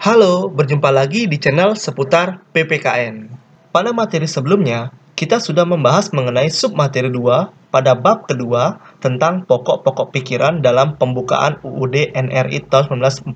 Halo, berjumpa lagi di channel seputar PPKN. Pada materi sebelumnya, kita sudah membahas mengenai submateri 2 pada bab kedua tentang pokok-pokok pikiran dalam pembukaan UUD NRI tahun 1945.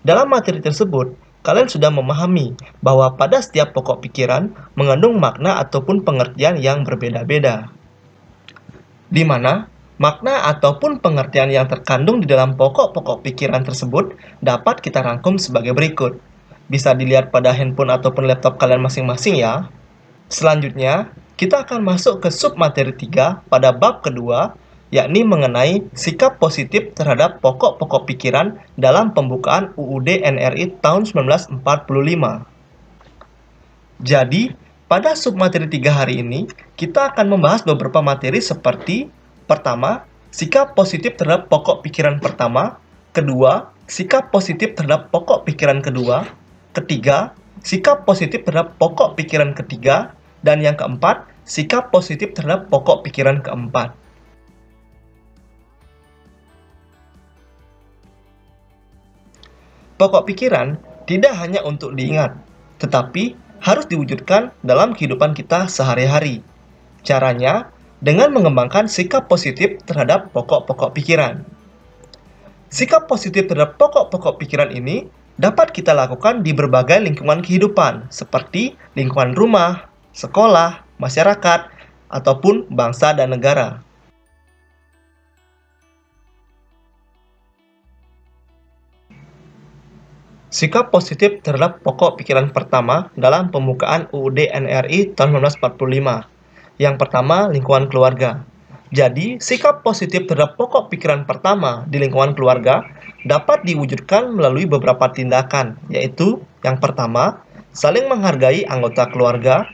Dalam materi tersebut, kalian sudah memahami bahwa pada setiap pokok pikiran mengandung makna ataupun pengertian yang berbeda-beda. Di mana makna ataupun pengertian yang terkandung di dalam pokok-pokok pikiran tersebut dapat kita rangkum sebagai berikut. Bisa dilihat pada handphone ataupun laptop kalian masing-masing ya. Selanjutnya, kita akan masuk ke submateri 3 pada bab kedua, yakni mengenai sikap positif terhadap pokok-pokok pikiran dalam pembukaan UUD NRI tahun 1945. Jadi, pada submateri 3 hari ini, kita akan membahas beberapa materi seperti pertama, sikap positif terhadap pokok pikiran pertama. Kedua, sikap positif terhadap pokok pikiran kedua. Ketiga, sikap positif terhadap pokok pikiran ketiga. Dan yang keempat, sikap positif terhadap pokok pikiran keempat. Pokok pikiran tidak hanya untuk diingat, tetapi harus diwujudkan dalam kehidupan kita sehari-hari. Caranya dengan mengembangkan sikap positif terhadap pokok-pokok pikiran. Sikap positif terhadap pokok-pokok pikiran ini dapat kita lakukan di berbagai lingkungan kehidupan, seperti lingkungan rumah, sekolah, masyarakat, ataupun bangsa dan negara. Sikap positif terhadap pokok pikiran pertama dalam pembukaan UUD NRI tahun 1945. Yang pertama, lingkungan keluarga. Jadi, sikap positif terhadap pokok pikiran pertama di lingkungan keluarga dapat diwujudkan melalui beberapa tindakan, yaitu yang pertama, saling menghargai anggota keluarga.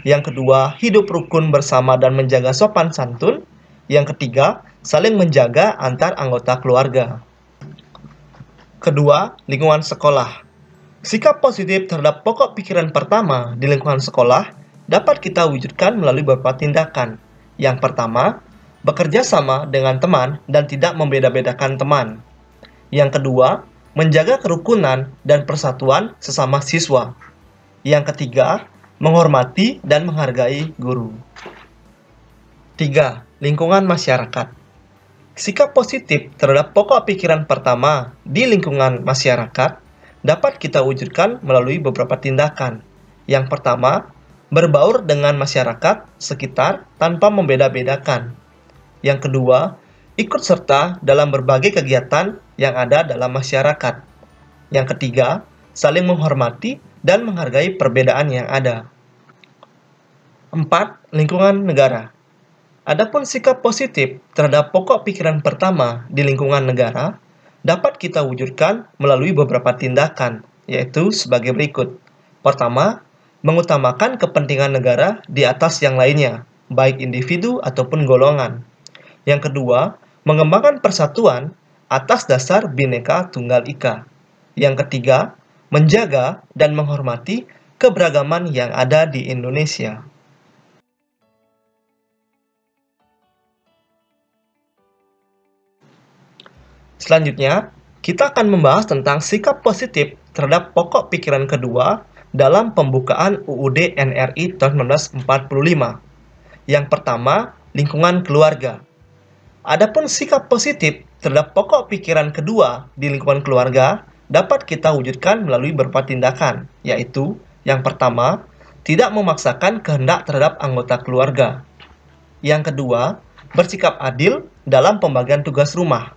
Yang kedua, hidup rukun bersama dan menjaga sopan santun. Yang ketiga, saling menjaga antar anggota keluarga. Kedua, lingkungan sekolah. Sikap positif terhadap pokok pikiran pertama di lingkungan sekolah dapat kita wujudkan melalui beberapa tindakan. Yang pertama, bekerja sama dengan teman dan tidak membeda-bedakan teman. Yang kedua, menjaga kerukunan dan persatuan sesama siswa. Yang ketiga, menghormati dan menghargai guru. 3. Lingkungan masyarakat. Sikap positif terhadap pokok pikiran pertama di lingkungan masyarakat dapat kita wujudkan melalui beberapa tindakan. Yang pertama, berbaur dengan masyarakat sekitar tanpa membeda-bedakan. Yang kedua, ikut serta dalam berbagai kegiatan yang ada dalam masyarakat. Yang ketiga, saling menghormati dan menghargai perbedaan yang ada. 4. Lingkungan negara. Adapun sikap positif terhadap pokok pikiran pertama di lingkungan negara dapat kita wujudkan melalui beberapa tindakan, yaitu sebagai berikut. Pertama, mengutamakan kepentingan negara di atas yang lainnya, baik individu ataupun golongan. Yang kedua, mengembangkan persatuan atas dasar Bhinneka Tunggal Ika. Yang ketiga, menjaga dan menghormati keberagaman yang ada di Indonesia. Selanjutnya, kita akan membahas tentang sikap positif terhadap pokok pikiran kedua dalam pembukaan UUD NRI tahun 1945. Yang pertama, lingkungan keluarga. Adapun sikap positif terhadap pokok pikiran kedua di lingkungan keluarga dapat kita wujudkan melalui beberapa tindakan, yaitu yang pertama, tidak memaksakan kehendak terhadap anggota keluarga. Yang kedua, bersikap adil dalam pembagian tugas rumah.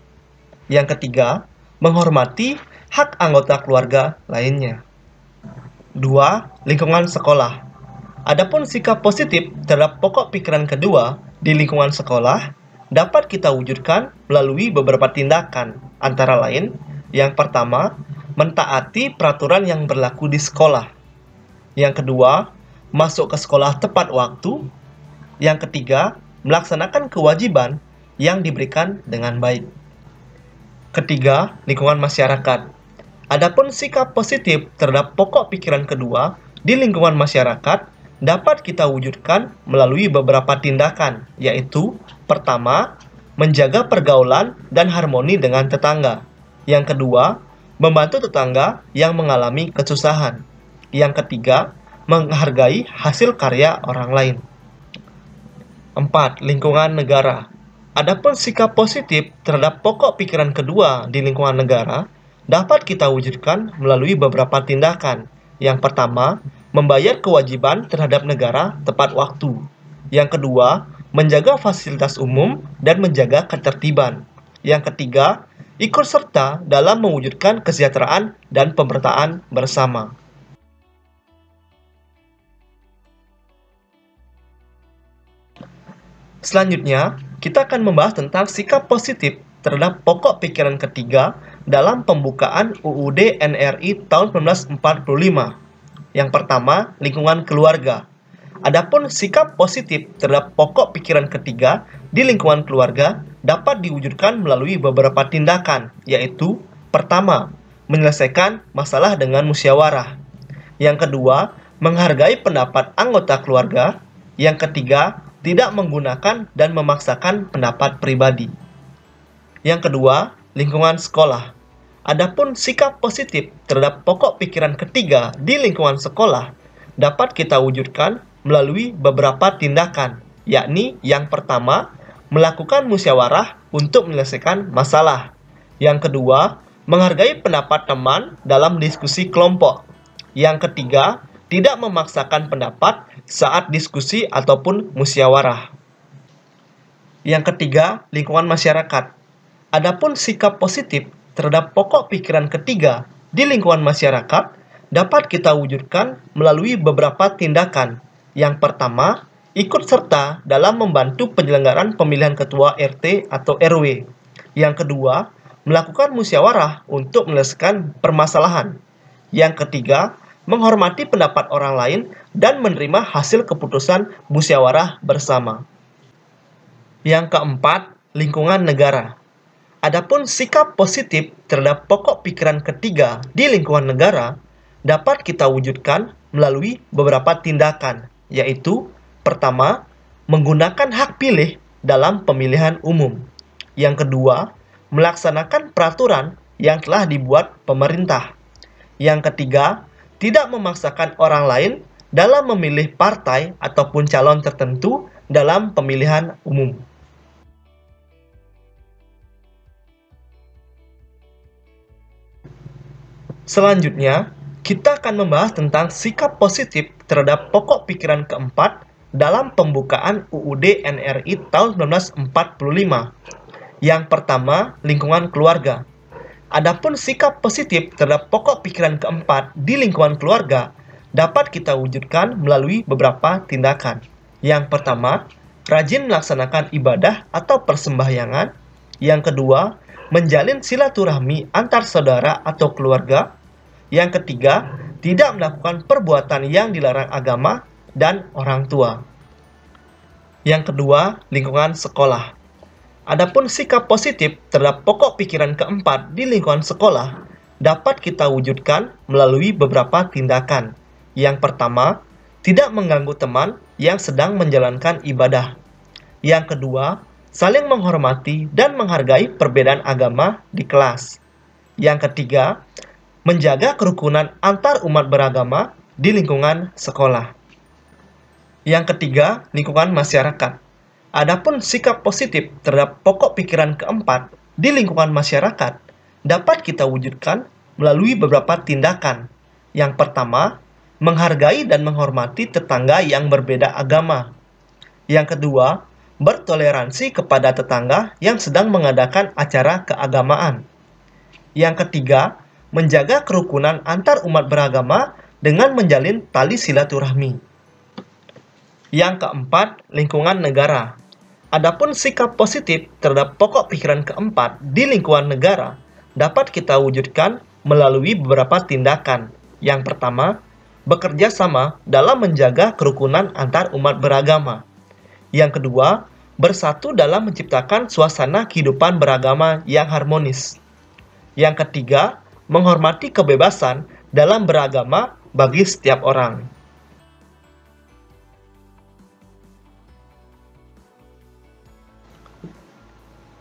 Yang ketiga, menghormati hak anggota keluarga lainnya. 2. Lingkungan sekolah. Adapun sikap positif terhadap pokok pikiran kedua di lingkungan sekolah dapat kita wujudkan melalui beberapa tindakan, antara lain, yang pertama, mentaati peraturan yang berlaku di sekolah. Yang kedua, masuk ke sekolah tepat waktu. Yang ketiga, melaksanakan kewajiban yang diberikan dengan baik. Ketiga, lingkungan masyarakat. Adapun sikap positif terhadap pokok pikiran kedua di lingkungan masyarakat dapat kita wujudkan melalui beberapa tindakan, yaitu pertama, menjaga pergaulan dan harmoni dengan tetangga. Yang kedua, membantu tetangga yang mengalami kesusahan. Yang ketiga, menghargai hasil karya orang lain. 4. Lingkungan negara. Adapun sikap positif terhadap pokok pikiran kedua di lingkungan negara dapat kita wujudkan melalui beberapa tindakan. Yang pertama, membayar kewajiban terhadap negara tepat waktu. Yang kedua, menjaga fasilitas umum dan menjaga ketertiban. Yang ketiga, ikut serta dalam mewujudkan kesejahteraan dan pemerataan bersama. Selanjutnya, kita akan membahas tentang sikap positif terhadap pokok pikiran ketiga dalam pembukaan UUD NRI tahun 1945. Yang pertama, lingkungan keluarga. Adapun sikap positif terhadap pokok pikiran ketiga di lingkungan keluarga dapat diwujudkan melalui beberapa tindakan, yaitu pertama, menyelesaikan masalah dengan musyawarah. Yang kedua, menghargai pendapat anggota keluarga. Yang ketiga, tidak menggunakan dan memaksakan pendapat pribadi. Yang kedua, lingkungan sekolah. Adapun sikap positif terhadap pokok pikiran ketiga di lingkungan sekolah dapat kita wujudkan melalui beberapa tindakan, yakni yang pertama, melakukan musyawarah untuk menyelesaikan masalah. Yang kedua, menghargai pendapat teman dalam diskusi kelompok. Yang ketiga, tidak memaksakan pendapat saat diskusi ataupun musyawarah. Yang ketiga, lingkungan masyarakat. Adapun sikap positif terhadap pokok pikiran ketiga di lingkungan masyarakat dapat kita wujudkan melalui beberapa tindakan. Yang pertama, ikut serta dalam membantu penyelenggaraan pemilihan ketua RT atau RW. Yang kedua, melakukan musyawarah untuk menyelesaikan permasalahan. Yang ketiga, menghormati pendapat orang lain dan menerima hasil keputusan musyawarah bersama. Yang keempat, lingkungan negara. Adapun sikap positif terhadap pokok pikiran ketiga di lingkungan negara dapat kita wujudkan melalui beberapa tindakan, yaitu pertama, menggunakan hak pilih dalam pemilihan umum. Yang kedua, melaksanakan peraturan yang telah dibuat pemerintah. Yang ketiga, tidak memaksakan orang lain dalam memilih partai ataupun calon tertentu dalam pemilihan umum. Selanjutnya, kita akan membahas tentang sikap positif terhadap pokok pikiran keempat dalam pembukaan UUD NRI tahun 1945. Yang pertama, lingkungan keluarga. Adapun sikap positif terhadap pokok pikiran keempat di lingkungan keluarga dapat kita wujudkan melalui beberapa tindakan. Yang pertama, rajin melaksanakan ibadah atau persembahyangan. Yang kedua, menjalin silaturahmi antar saudara atau keluarga. Yang ketiga, tidak melakukan perbuatan yang dilarang agama dan orang tua. Yang kedua, lingkungan sekolah. Adapun sikap positif terhadap pokok pikiran keempat di lingkungan sekolah dapat kita wujudkan melalui beberapa tindakan. Yang pertama, tidak mengganggu teman yang sedang menjalankan ibadah. Yang kedua, saling menghormati dan menghargai perbedaan agama di kelas. Yang ketiga, menjaga kerukunan antar umat beragama di lingkungan sekolah. Yang ketiga, lingkungan masyarakat. Adapun sikap positif terhadap pokok pikiran keempat di lingkungan masyarakat dapat kita wujudkan melalui beberapa tindakan. Yang pertama, menghargai dan menghormati tetangga yang berbeda agama. Yang kedua, bertoleransi kepada tetangga yang sedang mengadakan acara keagamaan. Yang ketiga, menjaga kerukunan antar umat beragama dengan menjalin tali silaturahmi. Yang keempat, lingkungan negara. Adapun sikap positif terhadap pokok pikiran keempat di lingkungan negara dapat kita wujudkan melalui beberapa tindakan. Yang pertama, bekerja sama dalam menjaga kerukunan antar umat beragama. Yang kedua, bersatu dalam menciptakan suasana kehidupan beragama yang harmonis. Yang ketiga, menghormati kebebasan dalam beragama bagi setiap orang.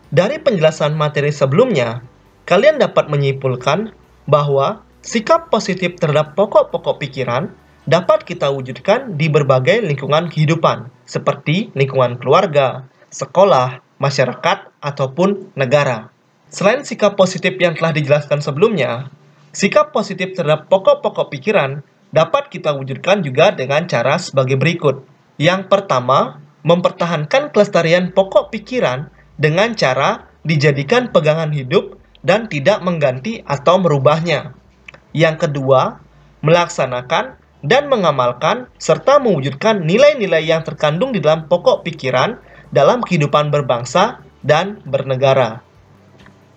Dari penjelasan materi sebelumnya, kalian dapat menyimpulkan bahwa sikap positif terhadap pokok-pokok pikiran dapat kita wujudkan di berbagai lingkungan kehidupan, seperti lingkungan keluarga, sekolah, masyarakat, ataupun negara. Selain sikap positif yang telah dijelaskan sebelumnya, sikap positif terhadap pokok-pokok pikiran dapat kita wujudkan juga dengan cara sebagai berikut. Yang pertama, mempertahankan kelestarian pokok pikiran dengan cara dijadikan pegangan hidup dan tidak mengganti atau merubahnya. Yang kedua, melaksanakan dan mengamalkan serta mewujudkan nilai-nilai yang terkandung di dalam pokok pikiran dalam kehidupan berbangsa dan bernegara.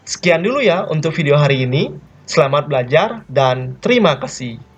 Sekian dulu ya untuk video hari ini. Selamat belajar dan terima kasih.